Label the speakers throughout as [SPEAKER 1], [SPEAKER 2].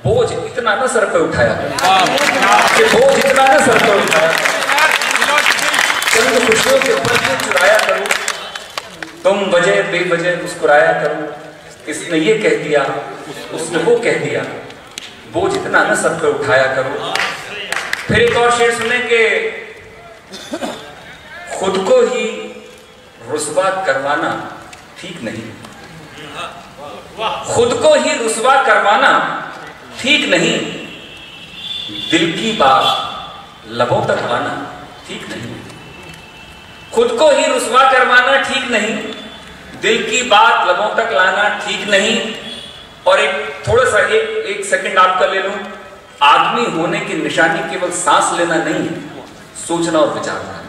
[SPEAKER 1] बोझ इतना ना सर पे उठाया कि बोझ इतना ना सर पे उठाया, चंद खुशियों के पर्चे चुराया करो, तुम वजह बेवजह मुस्कुराया करो, इसने ये कह दिया उसने वो कह दिया, बोझ इतना ना सर पे उठाया करो। फिर एक और शेर सुने कि खुद को ही रुस्वा करवाना ठीक नहीं, खुद को ही रुस्वा करवाना ठीक नहीं, दिल की बात लबों तक लाना ठीक नहीं, खुद को ही रुस्वा करवाना ठीक नहीं, दिल की बात लबों तक लाना ठीक नहीं। और एक थोड़ा सा एक सेकंड आपका ले लो, आदमी होने की निशानी केवल सांस लेना नहीं है, सोचना और विचारना है।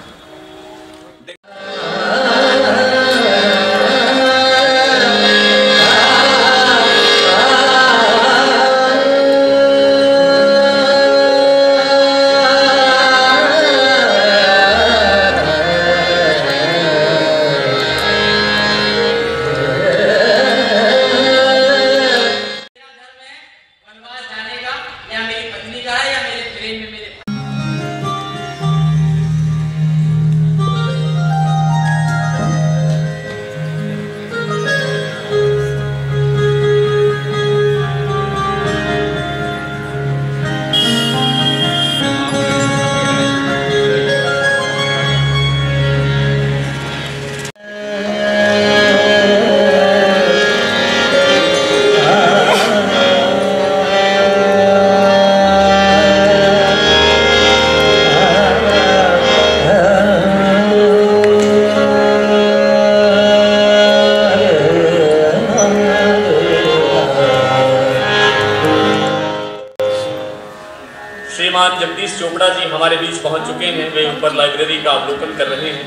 [SPEAKER 2] श्रीमान जगदीश चोपड़ा जी हमारे बीच पहुंच चुके हैं। वे ऊपर लाइब्रेरी का अवलोकन कर रहे हैं।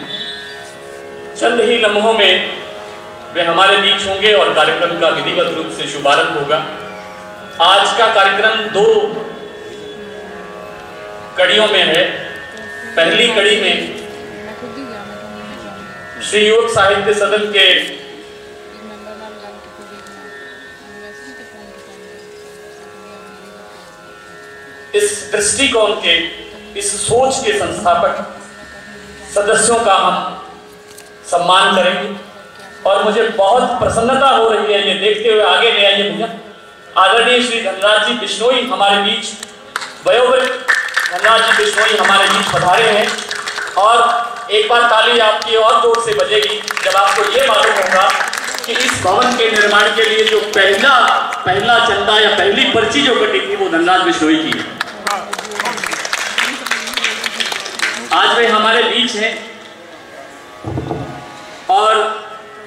[SPEAKER 2] चंद ही लम्हों में वे हमारे बीच होंगे और कार्यक्रम का विधिवत रूप से शुभारंभ होगा। आज का कार्यक्रम 2 कड़ियों में है। पहली कड़ी में श्री युवक साहित्य सदन के इस दृष्टिकोण के, इस सोच के संस्थापक सदस्यों का हम सम्मान करेंगे। और मुझे बहुत प्रसन्नता हो रही है ये देखते हुए, आगे ले आइए भैया, आदरणीय श्री धनराज जी बिश्नोई हमारे बीच, वयोवृद्ध धनराज जी बिश्नोई हमारे बीच पधारे हैं। और एक बार ताली आपकी और जोर से बजेगी जब आपको ये मालूम होगा कि इस भवन के निर्माण के लिए जो पहला चंदा या पहली पर्ची जो कटी थी वो धनराज बिश्नोई की है। आज वे हमारे बीच हैं और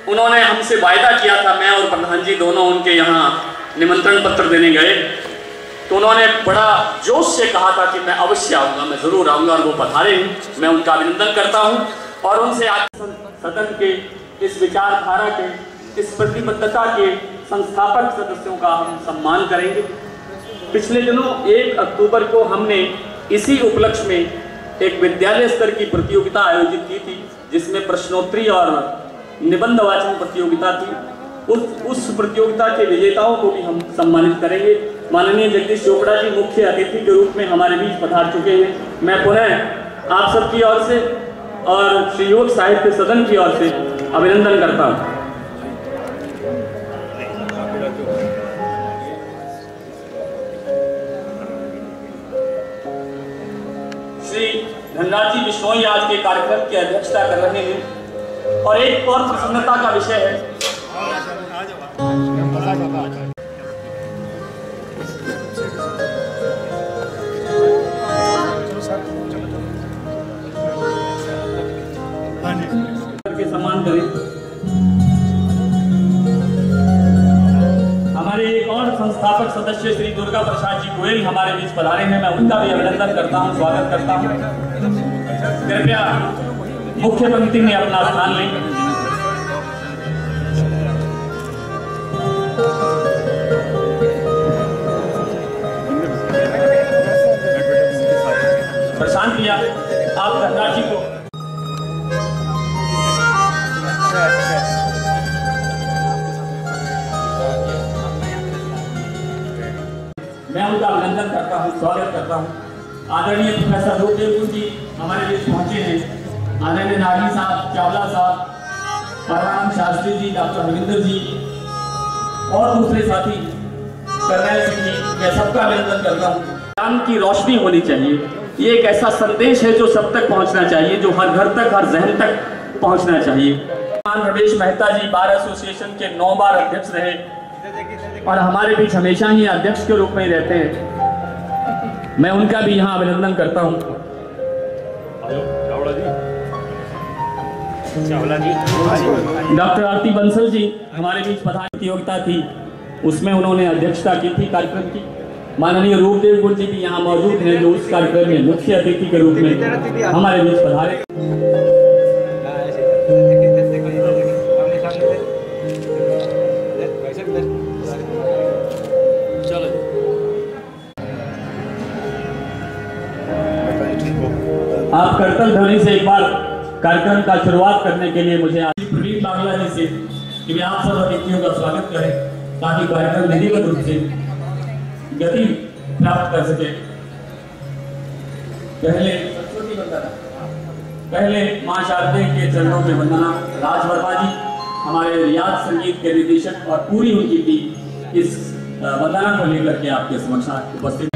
[SPEAKER 2] उन्होंने हमसे वायदा किया था, मैं और प्रधान जी दोनों उनके यहाँ निमंत्रण पत्र देने गए तो उन्होंने बड़ा जोश से कहा था कि मैं अवश्य आऊँगा, मैं ज़रूर आऊँगा, और वो पधारे हैं। मैं उनका अभिनंदन करता हूँ और उनसे आज सदन के इस विचारधारा के, इस प्रतिबद्धता के संस्थापक सदस्यों का हम सम्मान करेंगे। पिछले दिनों 1 अक्टूबर को हमने इसी उपलक्ष्य में एक विद्यालय स्तर की प्रतियोगिता आयोजित की थी जिसमें प्रश्नोत्तरी और निबंध वाचन प्रतियोगिता थी। उस प्रतियोगिता के विजेताओं को भी हम सम्मानित करेंगे। माननीय जगदीश चोपड़ा जी मुख्य अतिथि के रूप में हमारे बीच पधार चुके हैं। मैं पुनः आप सबकी ओर से और श्री युवक साहित्य सदन की ओर से अभिनंदन करता हूँ। श्री धनराज जी बिश्नोई आज के कार्यक्रम की अध्यक्षता कर रहे हैं और एक और प्रसन्नता का विषय है, के सम्मान करें। हमारे एक और संस्थापक सदस्य श्री दुर्गा प्रसाद जी गोयल हमारे बीच पधारे हैं। मैं उनका भी अभिनंदन करता हूं, स्वागत करता हूं। कृपया मुख्य पंक्ति में अपना स्थान लें। प्रशांत भैया आप धनराज जी को मैं उनका अभिनंदन करता हूँ, स्वागत करता हूँ। आदरणीय प्रोफेसर रूपदेव गुरु जी हमारे बीच पहुँचे हैं। आदरणीय नागी साहब, चावला साहब, परमानंद शास्त्री जी, डॉक्टर रविंद्र जी और दूसरे साथी करनैल सिंह जी, मैं सबका अभिनंदन करता हूँ। ज्ञान की रोशनी होनी चाहिए, ये एक ऐसा संदेश है जो सब तक पहुँचना चाहिए, जो हर घर तक, हर जहन तक पहुँचना चाहिए। रमेश मेहता जी बार एसोसिएशन के 9 बार अध्यक्ष रहे और हमारे बीच हमेशा ही अध्यक्ष के रूप में ही रहते हैं। मैं उनका भी यहाँ अभिनंदन करता हूँ। डॉक्टर आरती बंसल जी हमारे बीच पधार प्रतियोगिता थी, उसमें उन्होंने अध्यक्षता की थी कार्यक्रम की। माननीय रूपदेव गुरु जी भी यहाँ मौजूद हैं, जो उस कार्यक्रम में मुख्य अतिथि के रूप में हमारे बीच पधारे। आप करतल ध्वनि से एक बार कार्यक्रम का शुरुआत करने के लिए मुझे प्रवीण बांग्ला जी से कि वे आप सब अतिथियों का स्वागत करें, ताकि कार्यक्रम विधिवत रूप से गति प्राप्त कर सके। पहले मां शारदे के चरणों में वंदना। राज वर्मा जी हमारे रियाज संगीत के निर्देशक और पूरी उनकी टीम इस वंदना को लेकर के आपके समक्ष उपस्थित।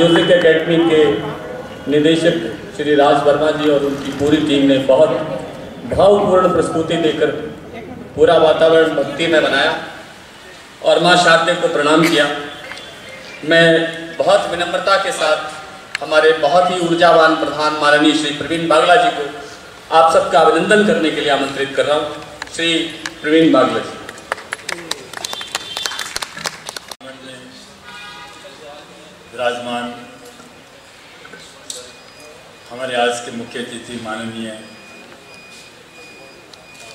[SPEAKER 2] म्यूज़िक एकेडमी के निदेशक श्री राज वर्मा जी और उनकी पूरी टीम ने बहुत भावपूर्ण प्रस्तुति देकर पूरा वातावरण भक्ति में बनाया और माँ शारदे को प्रणाम किया। मैं बहुत विनम्रता के साथ हमारे बहुत ही ऊर्जावान प्रधान माननीय श्री प्रवीण बागला जी को आप सबका अभिनंदन करने के लिए आमंत्रित कर रहा हूँ। श्री प्रवीण बागला जी।
[SPEAKER 3] विराजमान हमारे आज के मुख्य अतिथि माननीय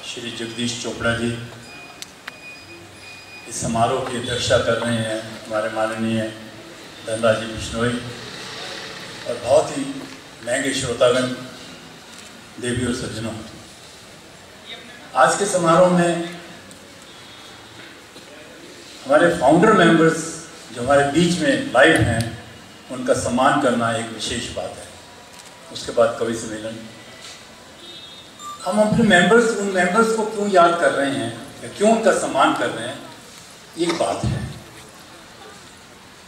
[SPEAKER 3] श्री जगदीश चोपड़ा जी इस समारोह की अध्यक्षता कर रहे हैं, हमारे माननीय धनराज जी बिश्नोई और बहुत ही महंगे श्रोतागण, देवी और सज्जनों, आज के समारोह में हमारे फाउंडर मेंबर्स जो हमारे बीच में लाइव हैं उनका सम्मान करना एक विशेष बात है। उसके बाद कवि सम्मेलन, हम अपने उन मेंबर्स को क्यों याद कर रहे हैं या क्यों उनका सम्मान कर रहे हैं, एक बात है।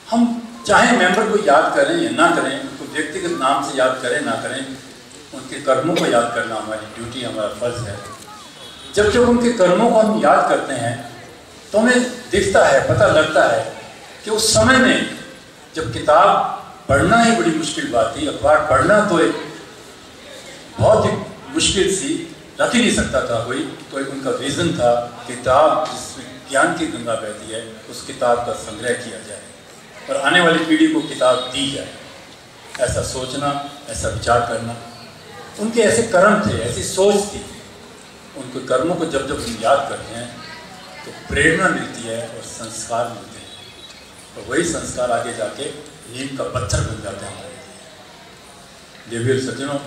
[SPEAKER 3] हम चाहे मेंबर को याद करें या ना करें, उनको व्यक्तिगत नाम से याद करें ना करें, उनके कर्मों को याद करना हमारी ड्यूटी, हमारा फर्ज है। जब जब उनके कर्मों को हम याद करते हैं तो हमें दिखता है, पता लगता है कि उस समय में जब किताब पढ़ना ही बड़ी मुश्किल बात थी, अखबार पढ़ना तो एक बहुत ही मुश्किल सी, रख ही नहीं सकता था कोई, तो एक उनका विजन था किताब जिसमें ज्ञान की गंगा बहती है, उस किताब का संग्रह किया जाए और आने वाली पीढ़ी को किताब दी जाए। ऐसा सोचना, ऐसा विचार करना, उनके ऐसे कर्म थे, ऐसी सोच थी। उनके कर्मों को जब जब हम याद करते हैं तो प्रेरणा मिलती है और संस्कार मिलते हैं, और वही संस्कार आगे जाके नींव का पत्थर बन जाते हैं हमारे लिए। देवी और सज्जनों,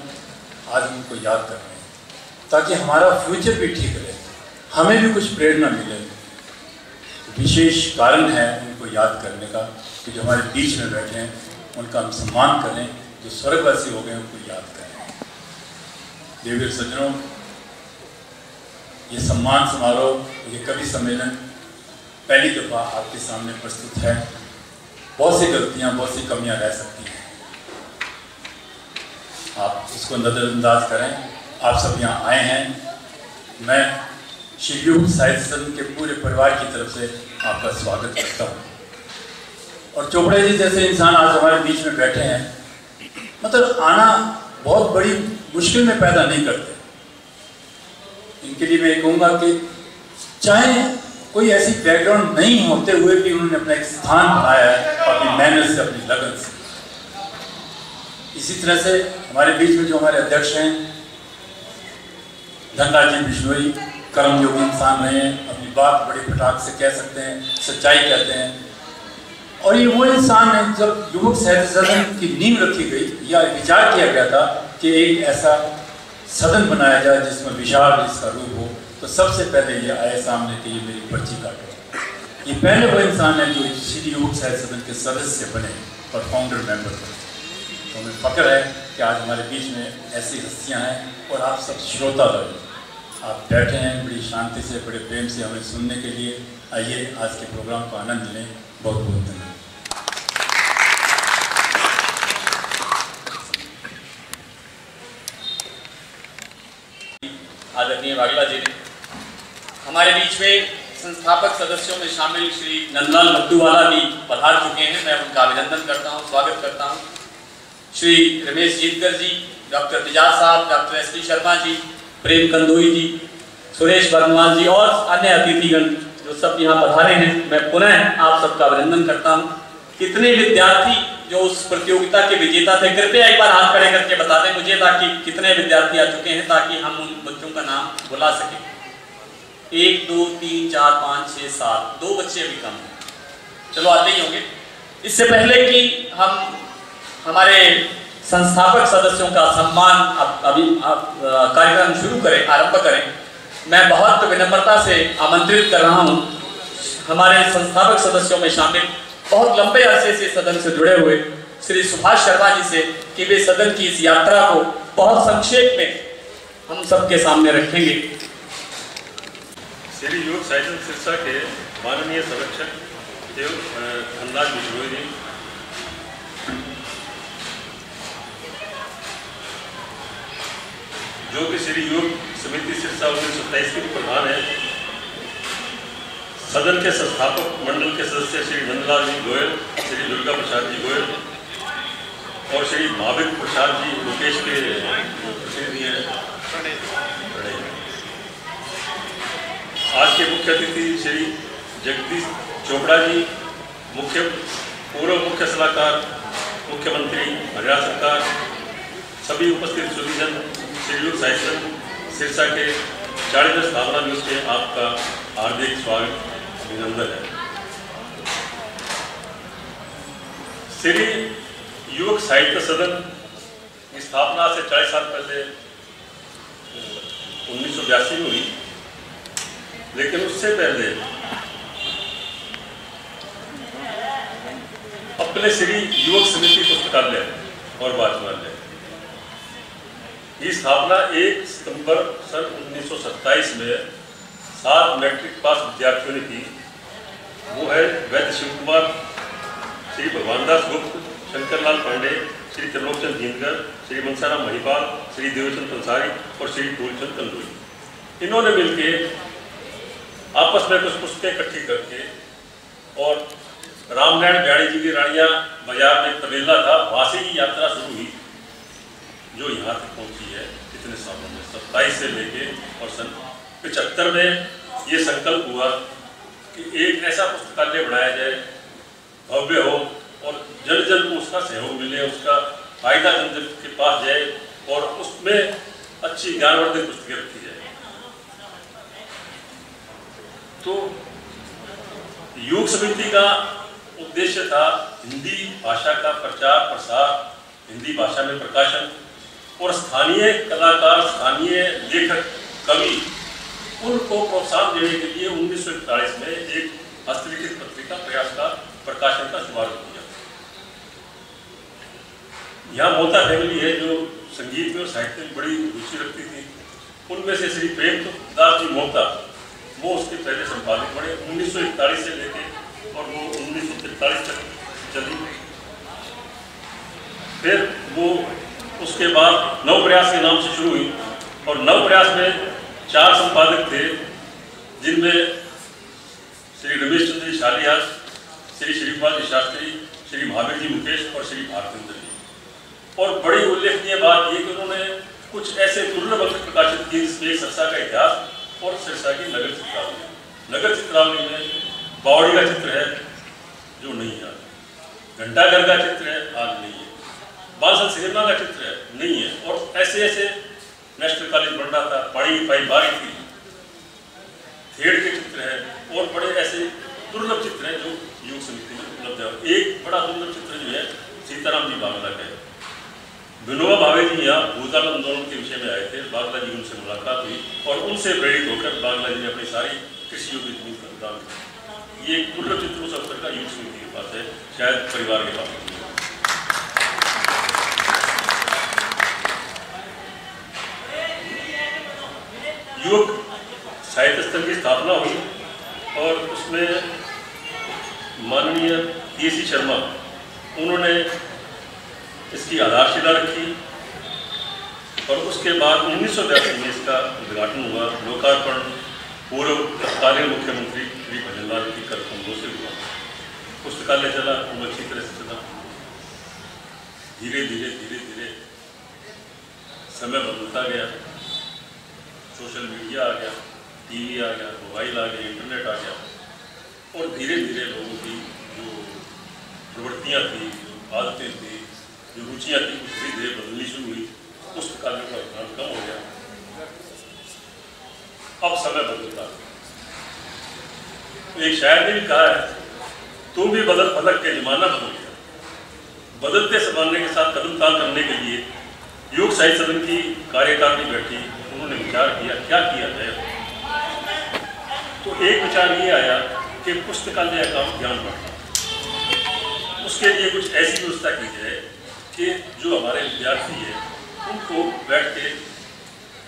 [SPEAKER 3] आज उनको याद कर रहे हैं ताकि हमारा फ्यूचर भी ठीक रहे, हमें भी कुछ प्रेरणा मिले। विशेष कारण है उनको याद करने का कि जो हमारे बीच में बैठे हैं उनका हम सम्मान करें, जो स्वर्गवासी हो गए उनको याद करें। देवी और सज्जनों, ये सम्मान समारोह, ये कवि सम्मेलन पहली दफ़ा आपके सामने प्रस्तुत है। बहुत सी गलतियाँ, बहुत सी कमियाँ रह सकती हैं, आप उसको नज़रअंदाज करें। आप सब यहाँ आए हैं, मैं शिवयुग साहित्य सदन के पूरे परिवार की तरफ से आपका स्वागत करता हूँ। और चोपड़ा जी जैसे इंसान आज हमारे बीच में बैठे हैं, मतलब आना बहुत बड़ी मुश्किल में पैदा नहीं करते। इनके लिए मैं कहूँगा कि चाहे कोई ऐसी बैकग्राउंड नहीं होते हुए भी उन्होंने अपना एक स्थान बनाया है अपनी मेहनत से, अपनी लगन से। इसी तरह से हमारे बीच में जो हमारे अध्यक्ष हैं धनराज जी बिश्नोई, कर्मयोगी इंसान रहे हैं, अपनी बात बड़ी फटाक से कह सकते हैं, सच्चाई कहते हैं। और ये वो इंसान है, जब युवक साहित्य सदन की नींव रखी गई या विचार किया गया था कि एक ऐसा सदन बनाया जाए जिसमें विशाल इसका रूप हो, तो सबसे पहले ये आए सामने कि ये मेरी पर्ची काटो। ये पहले वो इंसान है जो श्री युवक साहित्य सदन के सदस्य बने और फाउंडर मेंबर बने। तो हमें फख्र है कि आज हमारे बीच में ऐसी हस्तियाँ हैं और आप सब श्रोता लोग, आप बैठे हैं बड़ी शांति से, बड़े प्रेम से हमें सुनने के लिए। आइए आज के प्रोग्राम को आनंद लें। बहुत बहुत धन्यवाद।
[SPEAKER 2] आदरणीय बागला जी ने हमारे बीच में संस्थापक सदस्यों में शामिल श्री नंदलाल मद्दूवाला भी पधार चुके हैं। मैं उनका अभिनंदन करता हूं, स्वागत करता हूं। श्री रमेश जीतकर जी, डॉक्टर तिजाज साहब, डॉक्टर एस.पी. शर्मा जी, प्रेम कंदोई जी, सुरेश वर्णवाल जी और अन्य अतिथिगण जो सब यहाँ पधारे हैं, मैं पुनः आप सबका अभिनंदन करता हूँ। कितने विद्यार्थी जो उस प्रतियोगिता के विजेता थे, कृपया एक बार हाथ खड़े करके बता दें मुझे, ताकि कितने विद्यार्थी आ चुके हैं, ताकि हम उन बच्चों का नाम बुला सकें। 1 2 3 4 5 6 7, 2 बच्चे अभी कम हैं, चलो आते ही होंगे। इससे पहले कि हम हमारे संस्थापक सदस्यों का सम्मान अभी कार्यक्रम शुरू करें, आरंभ करें, मैं बहुत विनम्रता से आमंत्रित कर रहा हूँ हमारे संस्थापक सदस्यों में शामिल बहुत लंबे अरसे से सदन से जुड़े हुए श्री सुभाष शर्मा जी से कि वे सदन की इस यात्रा को बहुत संक्षेप में हम सबके सामने रखेंगे।
[SPEAKER 4] श्री युवक साहित्य शिक्षा के माननीय संरक्षक देव धनराज बिश्नोई जी, जो कि श्री युवक समिति सिरसा 1927 के प्रधान है। सदन के संस्थापक मंडल के सदस्य श्री नंदलाल जी गोयल, श्री दुर्गा प्रसाद जी गोयल और श्री भाविक प्रसाद जी मुकेश के प्रतिनिधि हैं। आज के मुख्य अतिथि श्री जगदीश चोपड़ा जी, पूर्व मुख्य सलाहकार मुख्यमंत्री हरियाणा सरकार, सभी उपस्थित सुधीजन, श्री युवक साहित्य संघ सिरसा के 40वें स्थापना दिवस के आपका हार्दिक स्वागत अभिनंदन है। श्री युवक साहित्य सदन की स्थापना से 40 साल पहले 1982 में हुई, लेकिन उससे पहले अपने श्री युवक समिति पुस्तकालय और वाचनालय की स्थापना 1 सितंबर सन 1927 में 7 मैट्रिक पास विद्यार्थियों ने की। वो है वैद्य शिव कुमार, श्री भगवानदास गुप्त, शंकरलाल पांडे, श्री त्रिलोकचंद जींदगर, श्री मनसाराम महिपाल, श्री देवचंद पंसारी और श्री फूलचंद कंदोई। इन्होंने मिलकर आपस में कुछ पुस्तकें इकट्ठी करके और रामनारायण ब्याड़ी जी की रानिया बाजार में तबेला था, वहाँ से ही यात्रा शुरू हुई जो यहाँ तक पहुँची है इतने सालों में। 27 से लेके और सन 75 में ये संकल्प हुआ कि एक ऐसा पुस्तकालय बनाया जाए, भव्य हो और जन जन को उसका सहयोग मिले, उसका फायदा जन जन के पास जाए और उसमें अच्छी ज्ञानवर्धक पुस्तकें रखी जाए। तो युवक समिति का उद्देश्य था हिंदी भाषा का प्रचार प्रसार, हिंदी भाषा में प्रकाशन और स्थानीय कलाकार, स्थानीय लेखक, कवि, उनको प्रोत्साहन देने के लिए 1941 में एक हस्तलिखित पत्रिका प्रयास का प्रकाशन का शुभारंभ किया। यहाँ मोहता फैमिली है जो संगीत में और साहित्य में बड़ी रुचि रखती थी। उनमें से श्री प्रेमदास जी मोहता वो उसके पहले संपादक बने 1941 से लेके और वो 1943 तक चली। फिर वो उसके बाद नव प्रयास के नाम से शुरू हुई और नव प्रयास में 4 संपादक थे, जिनमें श्री रमेश चंद्र जी शालिहास, श्री श्रीपाल जी शास्त्री, श्री महावीर जी मुकेश और श्री भारतेंद्र जी। और बड़ी उल्लेखनीय बात ये कि उन्होंने कुछ ऐसे दुर्लभ अंक प्रकाशित किए जिसमें सिरसा का इतिहास और सिरसा की नगर चित्रावली। नगर चित्रावली में बावड़ी का चित्र है जो नहीं है, घंटाघर का चित्र है आज नहीं है, बांसल सिनेमा का चित्र है नहीं है, और ऐसे ऐसे नेशनल कॉलेज बन रहा था, पढ़ी पाई बारी थी, थेड़ के चित्र है और बड़े ऐसे दुर्लभ चित्र हैं जो युवक समिति में उपलब्ध है। एक बड़ा दुर्लभ चित्र जो है सीताराम जी बांग्ला का है। विनोबा भावे जी यहाँ भूदान आंदोलन के विषय में आए थे, बांग्ला जी उनसे मुलाकात हुई और उनसे प्रेरित होकर बांग्ला जी ने अपनी सारी कृषियों की जमीन का दान किया। ये दुर्लभ चित्र उस अवसर का युवक समिति के पास है, शायद परिवार के पास। युवक साहित्य संघ की स्थापना हुई और उसमें माननीय पीएसी शर्मा उन्होंने इसकी आधारशिला रखी और उसके बाद 1982 में इसका उद्घाटन हुआ। लोकार्पण पूर्व तत्कालीन मुख्यमंत्री श्री भजनलाल की कर कमरों से हुआ। पुस्तकालय चला, खूब अच्छी तरह से चला। धीरे धीरे धीरे धीरे समय बदलता गया, सोशल मीडिया आ गया, टीवी आ गया, मोबाइल आ गया, इंटरनेट आ गया और धीरे धीरे लोगों की जो प्रवृत्तियाँ थी, जो आदतें थी, जो रुचियाँ थी, कुछ धीरे धीरे बदलनी शुरू हुई। पुस्तकालय का रुझान कम हो गया। अब समय बदलता है। एक शायर ने भी कहा है, तुम भी बदल फलक के जमाना बदल गया। बदलते जमाने के साथ कदम ताल करने के लिए युवक साहित्य सदन की कार्यकारिणी बैठी। उन्होंने विचार किया क्या किया जाए। तो एक विचार ये आया कि पुस्तकालय का ध्यान बढ़ा, उसके लिए कुछ ऐसी व्यवस्था की जाए कि जो हमारे विद्यार्थी है उनको बैठ के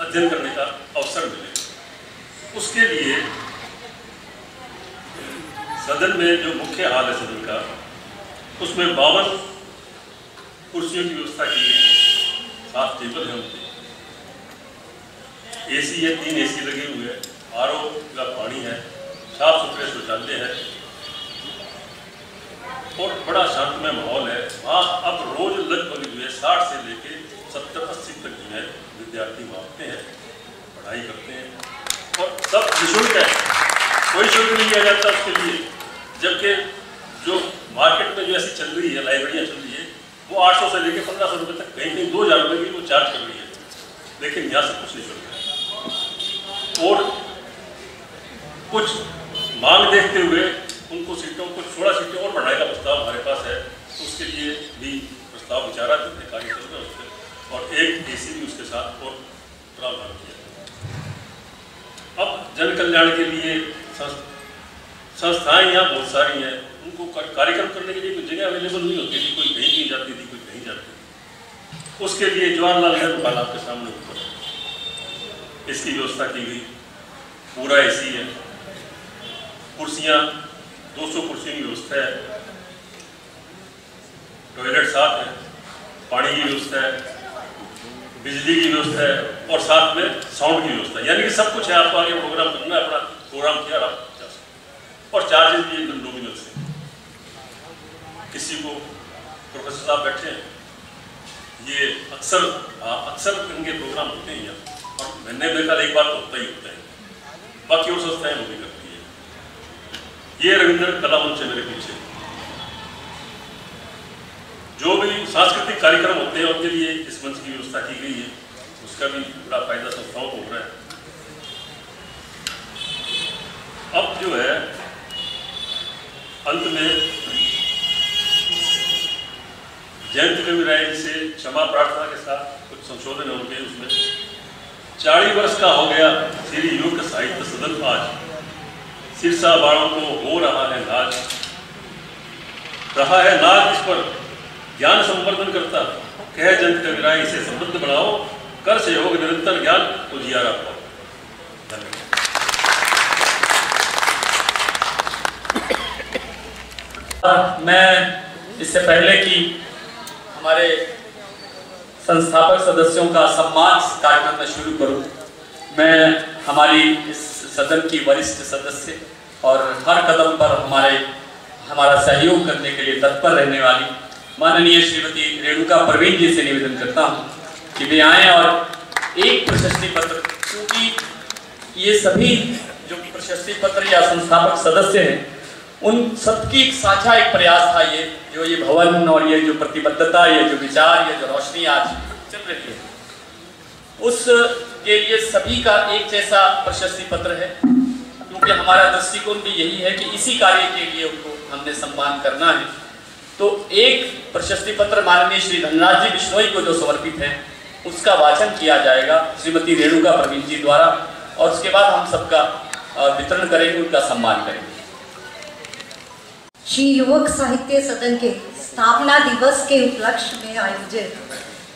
[SPEAKER 4] अध्ययन करने का अवसर मिले। उसके लिए सदन में जो मुख्य हाल है सदन का, उसमें 52 कुर्सियों की व्यवस्था की गई, 7 टेबल हैं उनके AC है, 3 AC लगे हुए हैं, RO का पानी है, साफ सुथरे शौचालय है और बड़ा शांतमय माहौल है। वहाँ अब रोज लगभग जो है 60 से लेके 70-80 तक जो है विद्यार्थी वहाँ आते हैं, पढ़ाई करते हैं और सब निःशुल्क है, कोई शुल्क नहीं किया जाता उसके लिए। जबकि जो मार्केट में जो ऐसी चल रही है, लाइब्रेरियाँ चल रही है, वो 800 से लेके 1500 रुपये तक, कहीं कहीं 2000 रुपये भी वो चार्ज कर रही है, लेकिन यहाँ से कुछ नहीं शुल्क है। और कुछ मांग देखते हुए उनको सीटों को 16 सीटें और बढ़ाने का प्रस्ताव हमारे पास है, तो उसके लिए भी प्रस्ताव विचाराधीन है, कार्य चल रहा है उस पर, और एक AC भी उसके साथ और प्रावधान किया। अब जन कल्याण के लिए संस्थाएं यहाँ बहुत सारी हैं, उनको कार्यक्रम करने के लिए कोई जगह अवेलेबल नहीं होती थी, कोई कहीं जाती थी, कोई कहीं जाती थी। उसके लिए जवाहरलाल नेहरू हाल आपके सामने ऊपर इसकी व्यवस्था की गई, पूरा AC है, कुर्सियाँ 200 कुर्सियों की व्यवस्था है, टॉयलेट साफ है, पानी की व्यवस्था है, बिजली की व्यवस्था है और साथ में साउंड की व्यवस्था है। यानी कि सब कुछ है, आपको आगे प्रोग्राम करना है, अपना प्रोग्राम किया आप जा सकते। और चार्जेस भी एकदम नॉमिनल से। किसी को प्रोफेसर साहब बैठे हैं, ये अक्सर इनके प्रोग्राम होते हैं यहाँ, और महीने में का एक बार तो होता ही होता है, बाकी और संस्थाएं वो भी करती है। ये रविंद्र कला मंच है मेरे पीछे, जो भी सांस्कृतिक कार्यक्रम होते हैं उनके लिए इस मंच की व्यवस्था की गई है, उसका भी बड़ा फायदा संस्थाओं को हो रहा है। अब जो है अंत में जयंत कवि राय जी से क्षमा प्रार्थना के साथ कुछ संशोधन है उनके, उसमें 40 वर्ष का हो गया श्री योग साहित्य सदन आज, सिरसा बाणों को हो रहा है नाज, रहा है नाज इस पर ज्ञान संवर्धन करता, कह जयंत कवि राय इसे समृद्ध बढ़ाओ, कर सहयोग निरंतर ज्ञान उजियारा पाओ। धन्यवाद।
[SPEAKER 2] मैं इससे पहले कि हमारे संस्थापक सदस्यों का सम्मान कार्यक्रम में शुरू करूं, मैं हमारी इस सदन की वरिष्ठ सदस्य और हर कदम पर हमारा सहयोग करने के लिए तत्पर रहने वाली माननीय श्रीमती रेणुका परवीन जी से निवेदन करता हूं कि वे आएँ और एक प्रशस्ति पत्र, क्योंकि ये सभी जो प्रशस्ति पत्र या संस्थापक सदस्य हैं उन सबकी साझा एक प्रयास था, ये भवन और ये जो प्रतिबद्धता, ये जो विचार, ये जो रोशनी आज चल रही है, उसके लिए सभी का एक जैसा प्रशस्ति पत्र है, क्योंकि हमारा दृष्टिकोण भी यही है कि इसी कार्य के लिए उनको हमने सम्मान करना है। तो एक प्रशस्ति पत्र माननीय श्री धनराज जी बिश्नोई को जो समर्पित है उसका वाचन किया जाएगा श्रीमती रेणुका परवीन जी द्वारा, और उसके बाद हम सबका वितरण करेंगे, उनका सम्मान करेंगे।
[SPEAKER 5] श्री युवक साहित्य सदन के स्थापना दिवस के उपलक्ष्य में आयोजित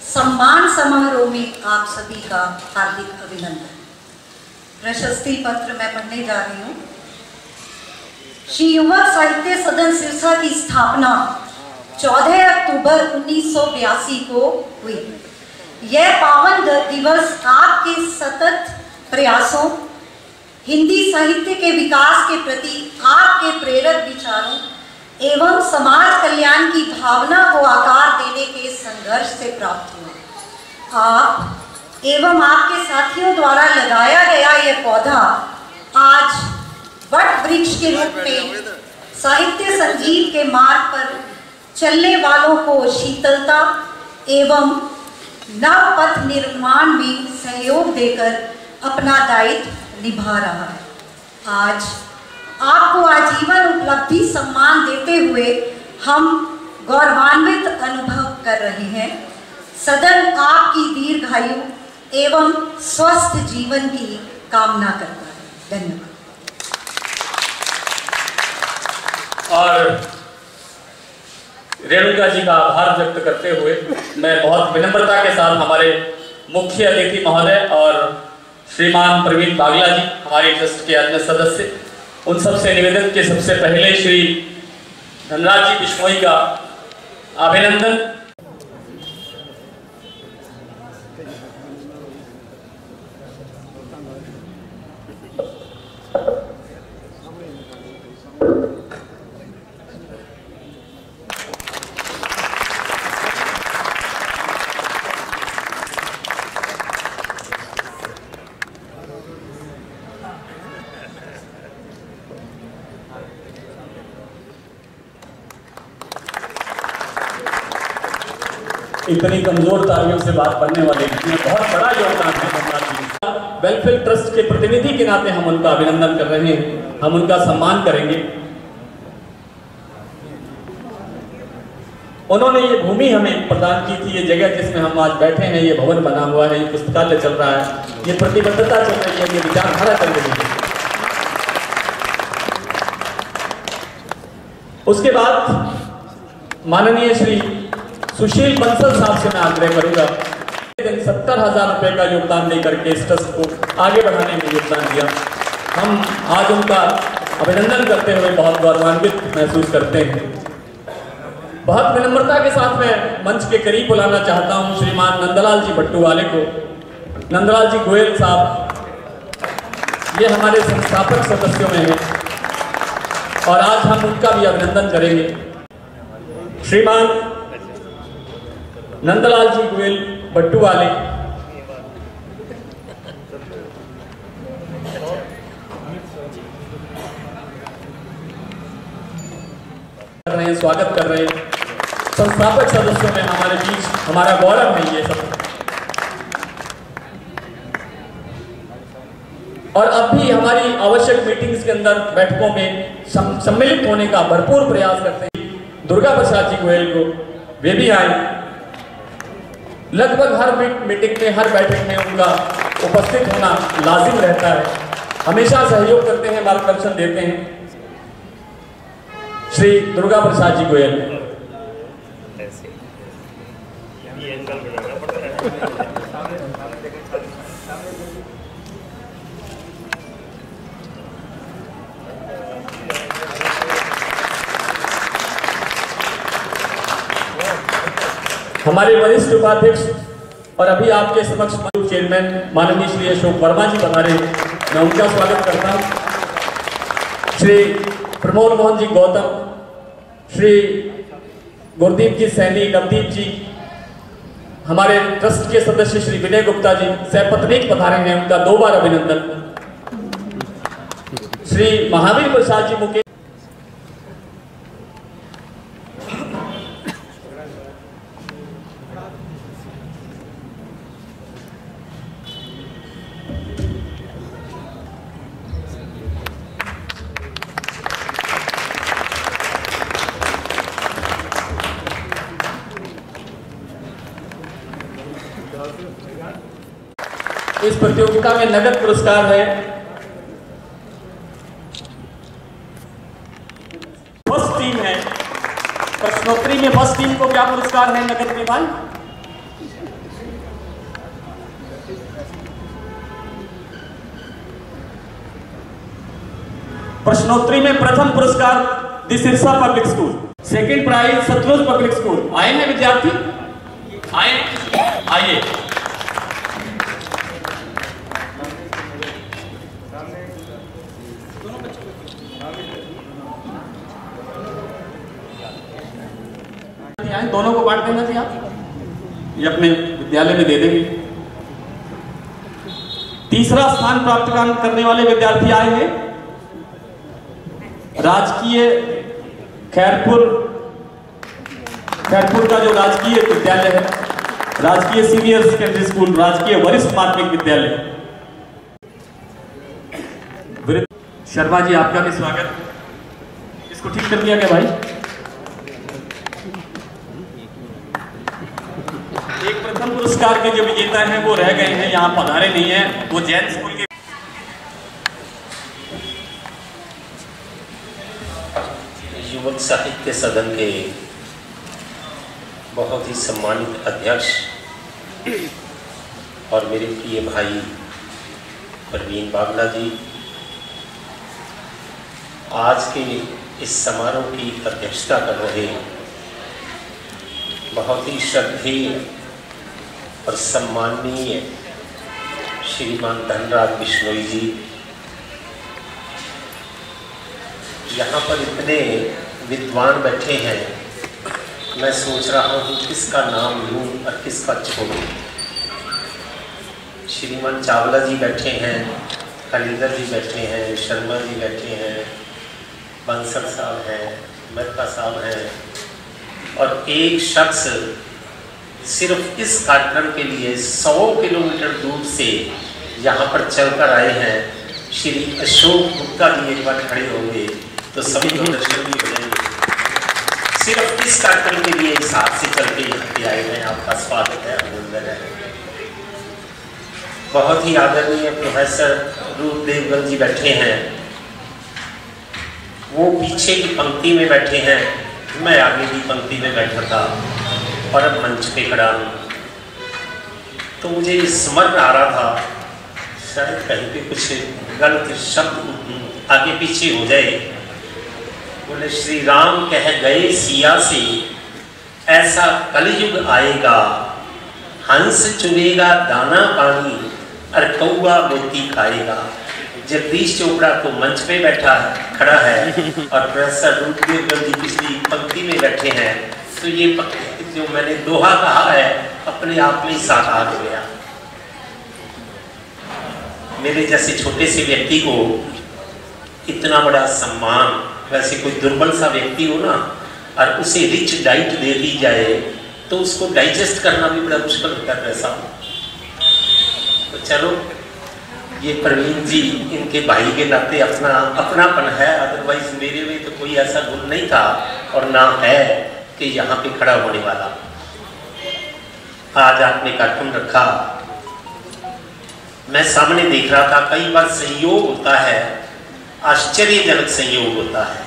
[SPEAKER 5] सम्मान समारोह में आप सभी का हार्दिक अभिनंदन। प्रशस्ति पत्र मैं पढ़ने जा रही हूँ। श्री युवक साहित्य सदन सिरसा की स्थापना 14 अक्टूबर 1982 को हुई। यह पावन दिवस आपके सतत प्रयासों, हिंदी साहित्य के विकास के प्रति आपके प्रेरक विचारों एवं समाज कल्याण की भावना को आकार देने के संघर्ष से प्राप्त हुआ। आप एवं आपके साथियों द्वारा लगाया गया यह पौधा आज वट वृक्ष के रूप में साहित्य संगीत के मार्ग पर चलने वालों को शीतलता एवं नव पथ निर्माण में सहयोग देकर अपना दायित्व निभा रहा है। आज आपको आजीवन उपलब्धि सम्मान देते हुए हम गौरवान्वित अनुभव कर रहे हैं। सदन आपकी दीर्घायु एवं स्वस्थ जीवन की कामना करता है। धन्यवाद।
[SPEAKER 2] और रेणुका जी का आभार व्यक्त करते हुए मैं बहुत विनम्रता के साथ हमारे मुख्य अतिथि महोदय और श्रीमान प्रवीण बागला जी, हमारे ट्रस्ट के अन्य सदस्य, उन सबसे निवेदन के सबसे पहले श्री धनराज जी बिश्नोई का अभिनंदन। इतनी कमजोर तालियों से बात बनने वाले इसमें बहुत बड़ा योगदान है कमला जी। वेलफेयर ट्रस्ट के प्रतिनिधि के नाते हम उनका अभिनंदन कर रहे हैं, हम उनका सम्मान करेंगे। उन्होंने ये भूमि हमें प्रदान की थी, ये जगह जिसमें हम आज बैठे हैं, ये भवन बना हुआ है, ये पुस्तकालय चल रहा है, ये प्रतिबद्धता चल रही है, ये विचारधारा चल रही है। उसके बाद माननीय श्री सुशील बंसल साहब से मैं आग्रह करूंगा, 70,000 रुपए का योगदान देकर के इस ट्रस्ट को आगे बढ़ाने में योगदान दिया। हम आज उनका अभिनंदन करते हुए बहुत गौरवान्वित महसूस करते हैं। बहुत विनम्रता के साथ मैं मंच के करीब बुलाना चाहता हूं श्रीमान नंदलाल जी भट्टू वाले को। नंदलाल जी गोयल साहब, ये हमारे संस्थापक सदस्यों में हैं और आज हम उनका भी अभिनंदन करेंगे। श्रीमान नंदलाल जी गोयल भट्टू वाले कर रहे हैं, स्वागत कर रहे हैं। संस्थापक सदस्यों में हमारे बीच हमारा गौरव है ये सब। और अब भी हमारी आवश्यक मीटिंग्स के अंदर बैठकों में सम्मिलित होने का भरपूर प्रयास करते हैं। दुर्गा प्रसाद जी गोयल को, वे भी आए। लगभग हर मीटिंग में, हर बैठक में उनका उपस्थित होना लाजिम रहता है। हमेशा सहयोग करते हैं, मार्गदर्शन देते हैं। श्री दुर्गा प्रसाद जी गोयल। हमारे वरिष्ठ उपाध्यक्ष और अभी आपके समक्ष चेयरमैन माननीय श्री अशोक वर्मा जी पधारे, मैं उनका स्वागत करता हूं। श्री प्रमोद मोहन जी गौतम, श्री गुरदीप जी सैनी, नवदीप जी, हमारे ट्रस्ट के सदस्य श्री विनय गुप्ता जी सपत्नीक पधारे हैं, उनका 2 बार अभिनंदन। श्री महावीर प्रसाद जी मुकेश, इस प्रतियोगिता में नगद पुरस्कार है। फर्स्ट टीम है, प्रश्नोत्तरी में फर्स्ट टीम को क्या पुरस्कार है नगद में भाई? प्रश्नोत्तरी में प्रथम पुरस्कार the Sirsa public school, second prize Satluj public school. आए हैं विद्यार्थी? आइए। दोनों को बांट देना चाहिए, आप ये अपने विद्यालय में दे देंगे। तीसरा स्थान प्राप्त करने वाले विद्यार्थी आए हैं राजकीय खैरपुर का जो राजकीय विद्यालय है, राजकीय सीनियर सेकेंडरी स्कूल, राजकीय वरिष्ठ माध्यमिक विद्यालय। शर्मा जी आपका भी स्वागत। इसको ठीक कर दिया गया भाई। एक प्रथम पुरस्कार के जो विजेता हैं वो रह गए हैं, यहाँ पधारे नहीं हैं, वो जैन स्कूल के
[SPEAKER 6] युवक साहित्य सदन के बहुत ही सम्मानित अध्यक्ष और मेरे प्रिय भाई परवीन बागला जी, आज के इस समारोह की अध्यक्षता कर रहे बहुत ही श्रद्धेय और सम्माननीय श्रीमान धनराज बिश्नोई जी, यहाँ पर इतने विद्वान बैठे हैं, मैं सोच रहा हूँ किसका नाम लूँ और किसका छोड़ूँ। श्रीमान चावला जी बैठे हैं, खलीदर जी बैठे हैं, शर्मा जी बैठे हैं, बंसल साहब हैं, मेहता साहब हैं, और एक शख्स सिर्फ इस कार्यक्रम के लिए 100 किलोमीटर दूर से यहाँ पर चलकर आए हैं। श्री अशोक गुप्ता जी एक बार खड़े होंगे तो सभी लोग दर्शन भी हो जाएंगे। सिर्फ इस कार्यक्रम के लिए इस हाथ से चल के यहाँ पे आए हैं। आपका स्वागत है, अभिनंदन है। बहुत ही आदरणीय प्रोफेसर रूपदेव जी बैठे हैं, वो पीछे की पंक्ति में बैठे हैं, मैं आगे की पंक्ति में बैठा था और अब मंच पे खड़ा हूँ। तो मुझे स्मरण आ रहा था, शायद कहीं पे कुछ गलत शब्द आगे पीछे हो जाए। बोले श्री राम कह गए सिया से, ऐसा कलयुग आएगा, हंस चुनेगा दाना पानी और कौआ मोती खाएगा। जगदीश चोपड़ा तो मंच पे बैठा है, खड़ा है, और प्रोफेसर रूपदेव जी पिछली पंक्ति में बैठे हैं। तो ये जो मैंने दोहा कहा है अपने आप में साकार हो गया। मेरे जैसे छोटे से व्यक्ति को इतना बड़ा सम्मान, वैसे कोई दुर्बल सा व्यक्ति हो ना और उसे रिच डाइट दे दी जाए तो उसको डाइजेस्ट करना भी बड़ा मुश्किल होता है वैसा। तो चलो, ये प्रवीण जी इनके भाई के नाते अपनापन है, अदरवाइज मेरे में तो कोई ऐसा गुण नहीं था और ना है कि यहाँ पे खड़ा होने वाला। आज आपने कार्यक्रम रखा, मैं सामने देख रहा था, कई बार संयोग होता है, आश्चर्यजनक संयोग होता है।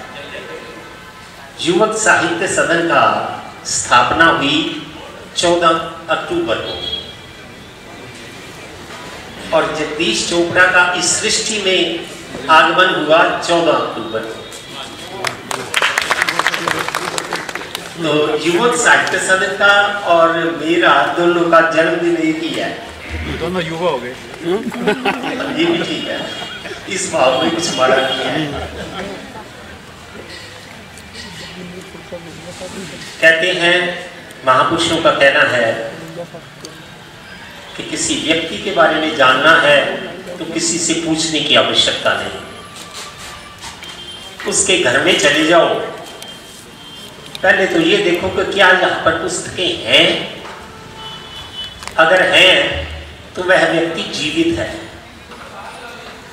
[SPEAKER 6] युवक साहित्य सदन का स्थापना हुई 14 अक्टूबर को और जगदीश चोपड़ा का इस सृष्टि में आगमन हुआ 14 अक्टूबर को। तो युवक साहित्य सदन का और मेरा दोनों का जन्मदिन एक ही है,
[SPEAKER 3] दोनों युवा हो गए।
[SPEAKER 6] ये भी ठीक है, इस भाव में कुछ माड़ा नहीं है। कहते हैं, महापुरुषों का कहना है कि किसी व्यक्ति के बारे में जानना है तो किसी से पूछने की आवश्यकता नहीं। उसके घर में चले जाओ, पहले तो ये देखो कि क्या यहाँ पर पुस्तकें हैं। अगर हैं तो वह व्यक्ति जीवित है,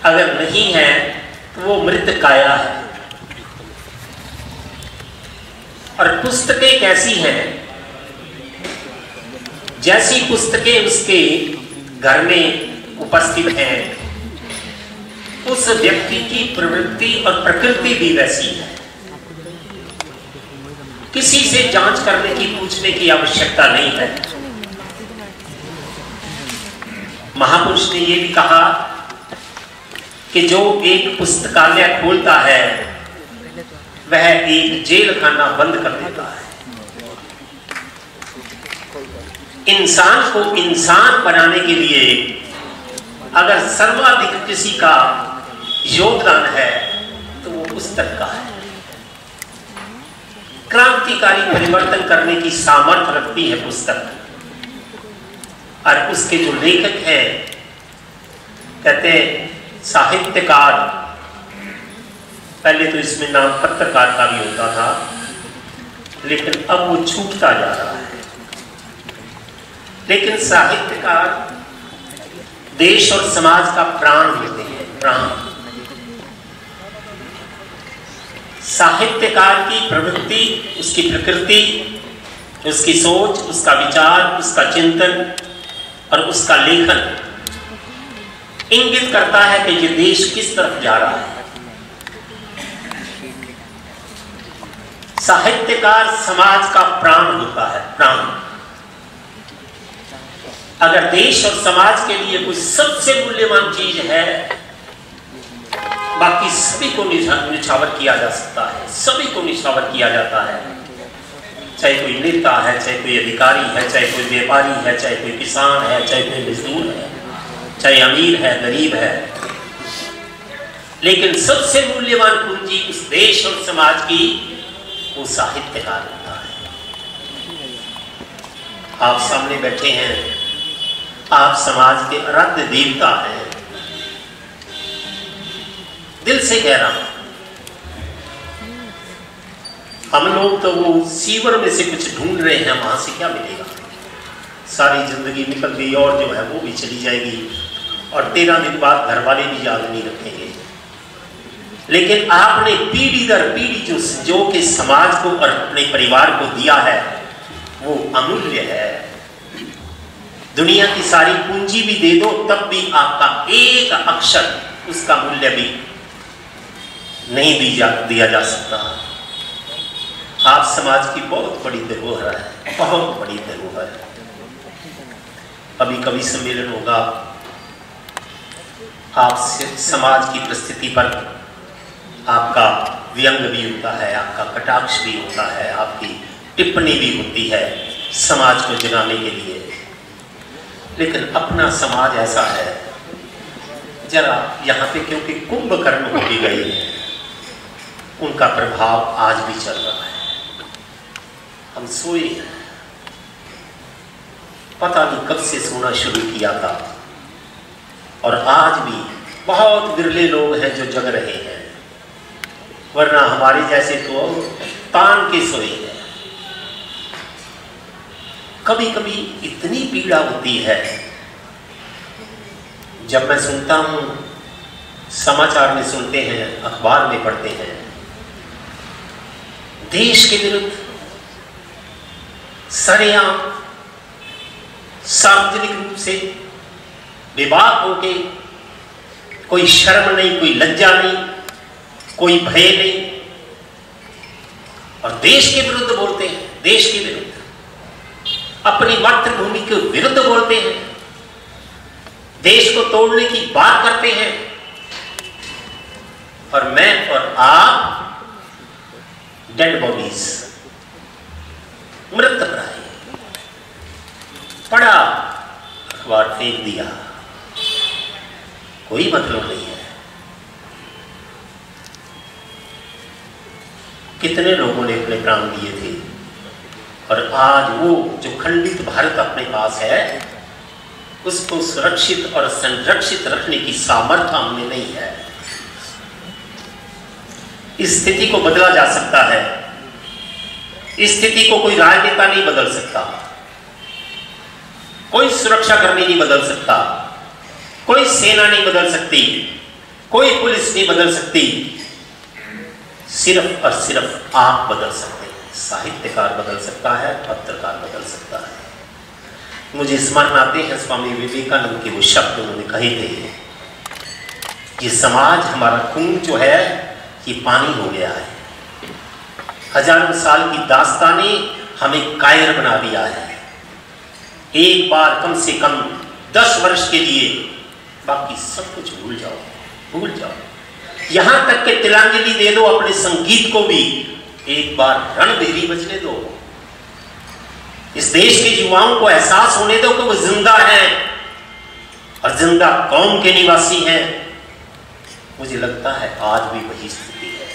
[SPEAKER 6] अगर नहीं है तो वो मृत काया है। और पुस्तकें कैसी हैं? जैसी पुस्तकें उसके घर में उपस्थित हैं, उस व्यक्ति की प्रवृत्ति और प्रकृति भी वैसी है। किसी से जांच करने की, पूछने की आवश्यकता नहीं है। महापुरुष ने यह भी कहा कि जो एक पुस्तकालय खोलता है वह एक जेल खाना बंद कर देता है। इंसान को इंसान बनाने के लिए अगर सर्वाधिक किसी का योगदान है तो वो पुस्तक का है। क्रांतिकारी परिवर्तन करने की सामर्थ्य रखती है पुस्तक। और उसके जो लेखक हैं, कहते हैं साहित्यकार, पहले तो इसमें नाम पत्रकार का भी होता था, लेकिन अब वो छूटता जा रहा है। लेकिन साहित्यकार देश और समाज का प्राण होते हैं, प्राण। साहित्यकार की प्रवृत्ति, उसकी प्रकृति, उसकी सोच, उसका विचार, उसका चिंतन और उसका लेखन इंगित करता है कि ये देश किस तरफ जा रहा है। साहित्यकार समाज का प्राण होता है, प्राण। अगर देश और समाज के लिए कोई सबसे मूल्यवान चीज है, बाकी सभी को निछावर किया जा सकता है, सभी को निछावर किया जाता है। चाहे कोई नेता है, चाहे कोई अधिकारी है, चाहे कोई व्यापारी है, चाहे कोई किसान है, चाहे कोई मजदूर है, चाहे अमीर है, गरीब है, लेकिन सबसे मूल्यवान पूंजी उस देश और समाज की वो साहित्यकार होता है। आप सामने बैठे हैं, आप समाज के आराध्य देवता हैं। दिल से कह रहा हूं, हम लोग तो वो सीवर में से कुछ ढूंढ रहे हैं, वहां से क्या मिलेगा। सारी जिंदगी निकल गई और जो है वो भी चली जाएगी, और 13 दिन बाद घर वाले भी याद नहीं रखेंगे। लेकिन आपने पीढ़ी दर पीढ़ी जो संजो के समाज को और अपने परिवार को दिया है वो अमूल्य है। दुनिया की सारी पूंजी भी दे दो तब भी आपका एक अक्षर उसका मूल्य भी नहीं दिया जा सकता। आप समाज की बहुत बड़ी धरोहर है, बहुत बड़ी धरोहर है। अभी कभी सम्मेलन होगा, आप समाज की परिस्थिति पर आपका व्यंग भी होता है, आपका कटाक्ष भी होता है, आपकी टिप्पणी भी होती है समाज को जगाने के लिए। लेकिन अपना समाज ऐसा है, जरा यहाँ पे क्योंकि कुंभकर्ण हो भी गए हैं, उनका प्रभाव आज भी चल रहा है। हम सोए हैं, पता नहीं कब से सोना शुरू किया था, और आज भी बहुत विरले लोग हैं जो जग रहे हैं, वरना हमारे जैसे तो तान के सोए हैं। कभी कभी इतनी पीड़ा होती है जब मैं सुनता हूं, समाचार में सुनते हैं, अखबार में पढ़ते हैं, देश के विरुद्ध सरेआम सार्वजनिक रूप से विवाद होके, कोई शर्म नहीं, कोई लज्जा नहीं, कोई भय नहीं, और देश के विरुद्ध बोलते हैं, देश के विरुद्ध, अपनी मातृभूमि के विरुद्ध बोलते हैं, देश को तोड़ने की बात करते हैं, और मैं और आप डेड बॉडीज, मृत प्राय, पड़ा अखबार फेंक दिया, कोई मतलब नहीं है। कितने लोगों ने अपने प्राण दिए थे, और आज वो जो खंडित भारत अपने पास है उसको सुरक्षित और संरक्षित रखने की सामर्थ्य हमें नहीं है। इस स्थिति को बदला जा सकता है, इस स्थिति को कोई राजनेता नहीं बदल सकता, कोई सुरक्षा कर्मी नहीं बदल सकता, कोई सेना नहीं बदल सकती, कोई पुलिस नहीं बदल सकती, सिर्फ और सिर्फ आप बदल सकते हैं। साहित्यकार बदल सकता है, पत्रकार बदल सकता है। मुझे स्मरण आते हैं स्वामी विवेकानंद के वो शब्द उन्होंने कहे थे, ये समाज, हमारा खून जो है ये पानी हो गया है, हजारों साल की दास्तानें हमें कायर बना दिया है। एक बार कम से कम 10 वर्ष के लिए बाकी सब कुछ भूल जाओ, भूल जाओ। यहां तक कि तिलांजलि दे दो अपने संगीत को भी, एक बार रणभेरी बजने दो। इस देश के युवाओं को एहसास होने दो कि वो जिंदा हैं और जिंदा कौम के निवासी हैं। मुझे लगता है आज भी वही स्थिति है।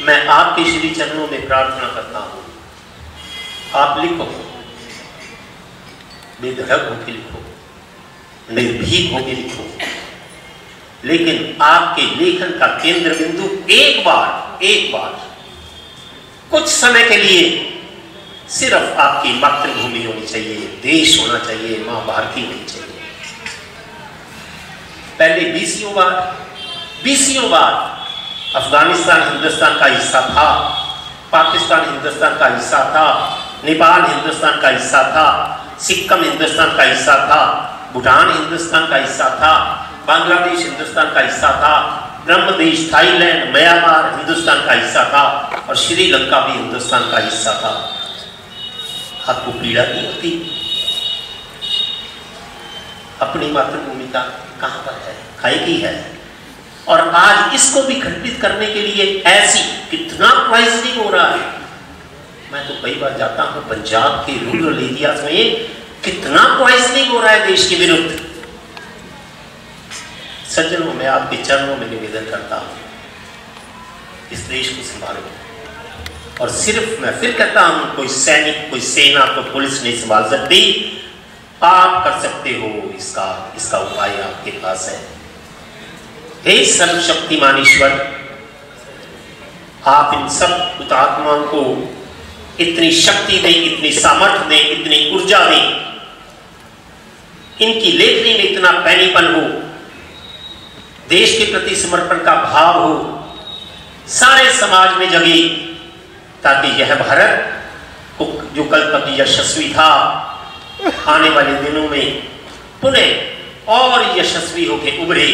[SPEAKER 6] मैं आपके श्री चरणों में प्रार्थना करता हूं, आप लिखो, बेधड़क होकर लिखो, निर्भीक होकर लिखो, लेकिन आपके लेखन का केंद्र बिंदु एक बार कुछ समय के लिए सिर्फ आपकी मातृभूमि होनी चाहिए, देश होना चाहिए, मां भारती होनी चाहिए। पहले 20 बार अफगानिस्तान हिंदुस्तान का हिस्सा था, पाकिस्तान हिंदुस्तान का हिस्सा था, नेपाल हिंदुस्तान का हिस्सा था, सिक्किम हिंदुस्तान का हिस्सा था, भूटान हिंदुस्तान का हिस्सा था, बांग्लादेश हिंदुस्तान का हिस्सा था, ब्रह्मदेश, थाईलैंड, म्यांमार हिंदुस्तान का हिस्सा था, और श्रीलंका भी हिंदुस्तान का हिस्सा था। आपको पीड़ा नहीं होती? अपनी मातृभूमि का कहां पर है, खाएगी है। और आज इसको भी खंडित करने के लिए ऐसी कितना पॉइजनिंग हो रहा है। मैं तो कई बार जाता हूं पंजाब के रूरल एरियाज में, कितना पॉइजनिंग हो रहा है देश के विरुद्ध। सज्जनों, मैं आपके चरणों में निवेदन करता हूं, इस देश को संभालो। और सिर्फ मैं फिर कहता हूं, कोई सैनिक, कोई सेना, कोई पुलिस नहीं संभाल सकती, आप कर सकते हो। इसका उपाय आपके पास है। हे सर्वशक्तिमान ईश्वर, आप इन सब हुतात्माओं को इतनी शक्ति दें, इतनी सामर्थ्य दें, इतनी ऊर्जा दें, इनकी लेखनी में इतना पैनीपन हो, देश के प्रति समर्पण का भाव हो, सारे समाज में जगे, ताकि यह भारत जो कल तक यशस्वी था आने वाले दिनों में पुनः और यशस्वी होकर उभरे।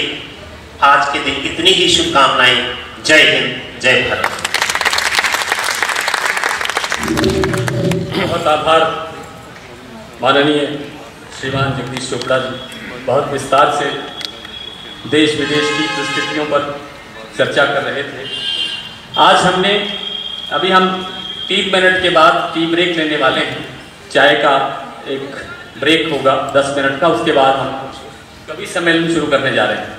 [SPEAKER 6] आज के दिन इतनी ही शुभकामनाएं। जय हिंद, जय भारत।
[SPEAKER 7] बहुत आभार माननीय श्रीमान जगदीश चोपड़ा जी, बहुत विस्तार से देश विदेश की परिस्थितियों पर चर्चा कर रहे थे। आज हमने अभी हम 3 मिनट के बाद टी ब्रेक लेने वाले हैं। चाय का एक ब्रेक होगा 10 मिनट का, उसके बाद हम कवि सम्मेलन शुरू करने जा रहे हैं।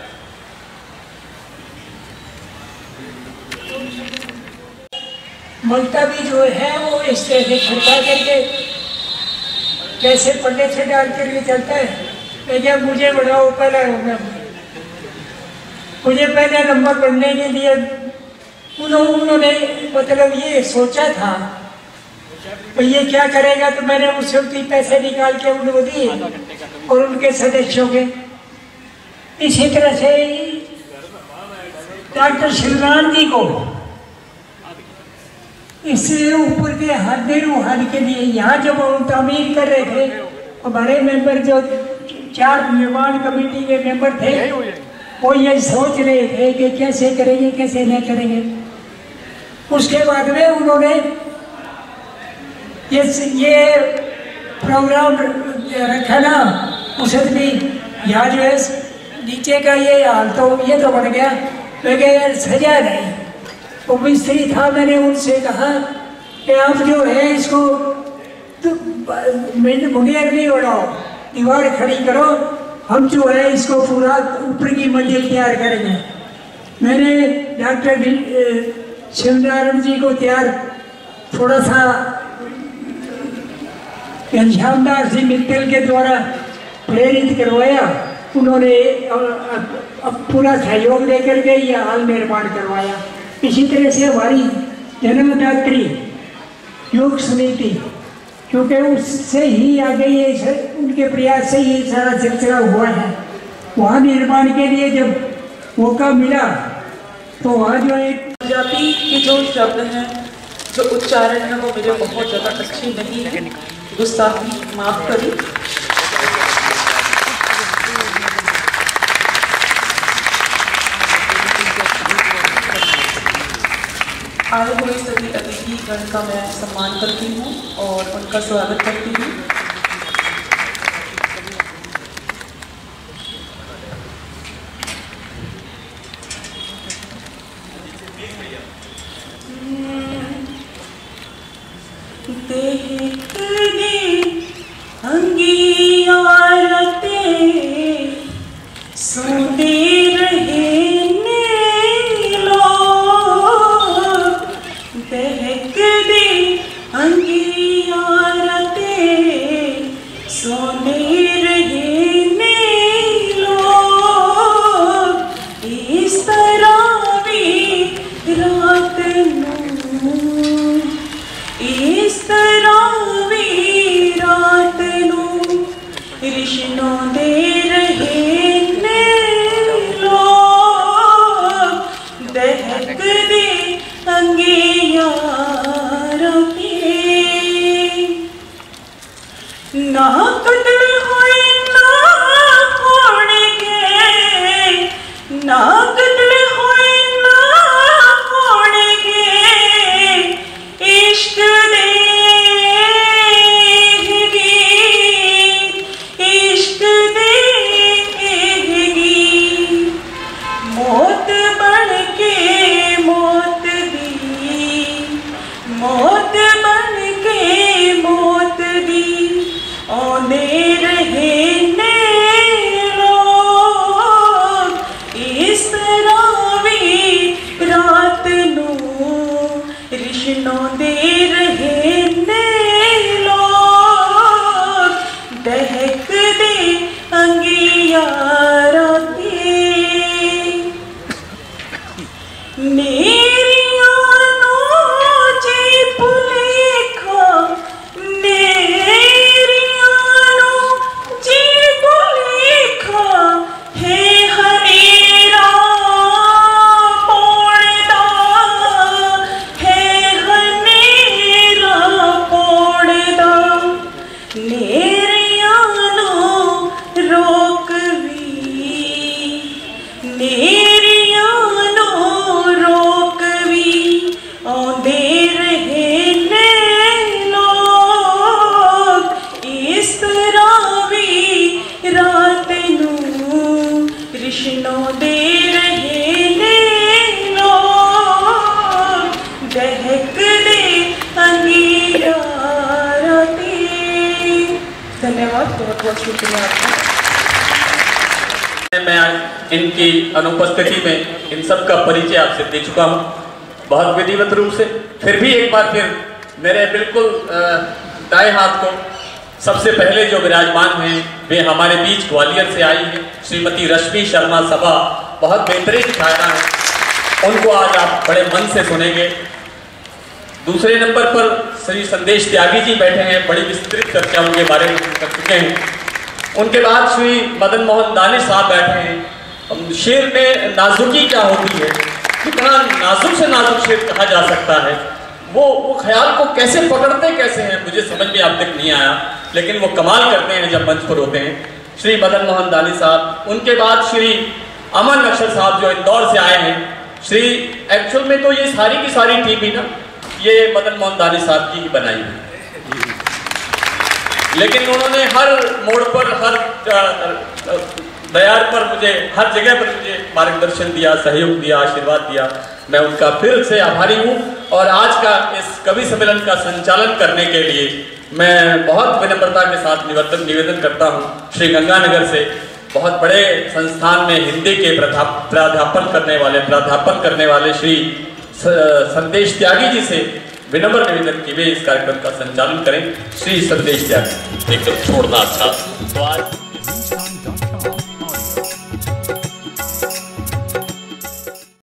[SPEAKER 8] मुल्तवी जो है वो इस तरह से खड़का करके कैसे पल्ले से डाल करके चलता है। मैं क्या मुझे बढ़ाओ पहला होगा, मुझे पहले नंबर बढ़ने के लिए उन्होंने मतलब ये सोचा था तो ये क्या करेगा, तो मैंने उससे पैसे निकाल के उनको दिए और उनके सदस्यों के। इसी तरह से डॉक्टर शिवराम जी को इससे ऊपर के हद रूहानी के लिए यहाँ जब हम तामीर कर रहे थे, हमारे मेंबर जो 4 निर्माण कमेटी के मेंबर थे वो ये सोच रहे थे कि कैसे करेंगे कैसे नहीं करेंगे। उसके बाद में उन्होंने ये प्रोग्राम रखा ना, उसे भी यहाँ जो है नीचे का ये हाल तो ये तो बन गया। मैं क्या यार सजा नहीं, वो मिस्त्री था, मैंने उनसे कहा कि आप जो है इसको तो मुनियर नहीं उड़ाओ, दीवार खड़ी करो, हम जो है इसको पूरा ऊपर की मंजिल तैयार करेंगे। मैंने डॉक्टर शिवनारायण जी को थोड़ा सा घनश्यामदास जी मित्तल के द्वारा प्रेरित करवाया। उन्होंने अब पूरा सहयोग लेकर के यह हाल निर्माण करवाया। इसी तरह से हमारी जन्मदात्री योग समिति, क्योंकि उससे ही आगे ये उनके प्रयास से ये सारा सिलसिला हुआ है। वहाँ निर्माण के लिए जब मौका मिला तो वहाँ जो एक
[SPEAKER 9] जाति के जो शब्द हैं, जो उच्चारण है वो मुझे बहुत ज़्यादा अच्छे नहीं है, गुस्ताखी माफ करें। आए हुए सभी अतिथि गण का मैं सम्मान करती हूँ और उनका स्वागत करती हूँ। मेरी आनों जी भुलेखा कृष्णो दे रहे नैनो दहक दे अंगीरा राते। धन्यवाद, बहुत बहुत शुक्रिया आपका।
[SPEAKER 7] मैं इनकी अनुपस्थिति में इन सब का परिचय आपसे दे चुका हूँ बहुत विधिवत रूप से। फिर भी एक बार फिर मेरे बिल्कुल दाएं हाथ को सबसे पहले जो विराजमान हैं वे हमारे बीच ग्वालियर से आई हैं श्रीमती रश्मि शर्मा सभा, बहुत बेहतरीन शायरा हैं, उनको आज आप बड़े मन से सुनेंगे। दूसरे नंबर पर श्री संदेश त्यागी जी बैठे हैं, बड़ी विस्तृत चर्चा उनके बारे में कर चुके हैं। उनके बाद श्री मदन मोहन दानिश साहब बैठे हैं। शेर में नाजुकी क्या होती है, कितना नाजुक से नाजुक शेर कहा जा सकता है, वो ख्याल को कैसे पकड़ते कैसे हैं मुझे समझ में अब तक नहीं आया, लेकिन वो कमाल करते हैं जब मंच पर होते हैं। श्री मदन मोहन दानिश साहब, उनके बाद श्री अमन अक्षर साहब जो इंदौर से आए हैं। श्री एक्चुअल में तो ये सारी की सारी टीम ही ना ये मदन मोहन दानिश साहब की ही बनाई है, लेकिन उन्होंने हर मोड़ पर, हर दयार पर मुझे, हर जगह पर मुझे मार्गदर्शन दिया, सहयोग दिया, आशीर्वाद दिया। मैं उनका फिर से आभारी हूँ। और आज का इस कवि सम्मेलन का संचालन करने के लिए मैं बहुत विनम्रता के साथ निवेदन करता हूँ श्री गंगानगर से, बहुत बड़े संस्थान में हिंदी के प्राध्यापन करने वाले श्री संदेश त्यागी जी से विनम्र निवेदन कि वे इस कार्यक्रम का संचालन करें। श्री संदेश त्यागी, एकदम छोड़ना अच्छा। तो आज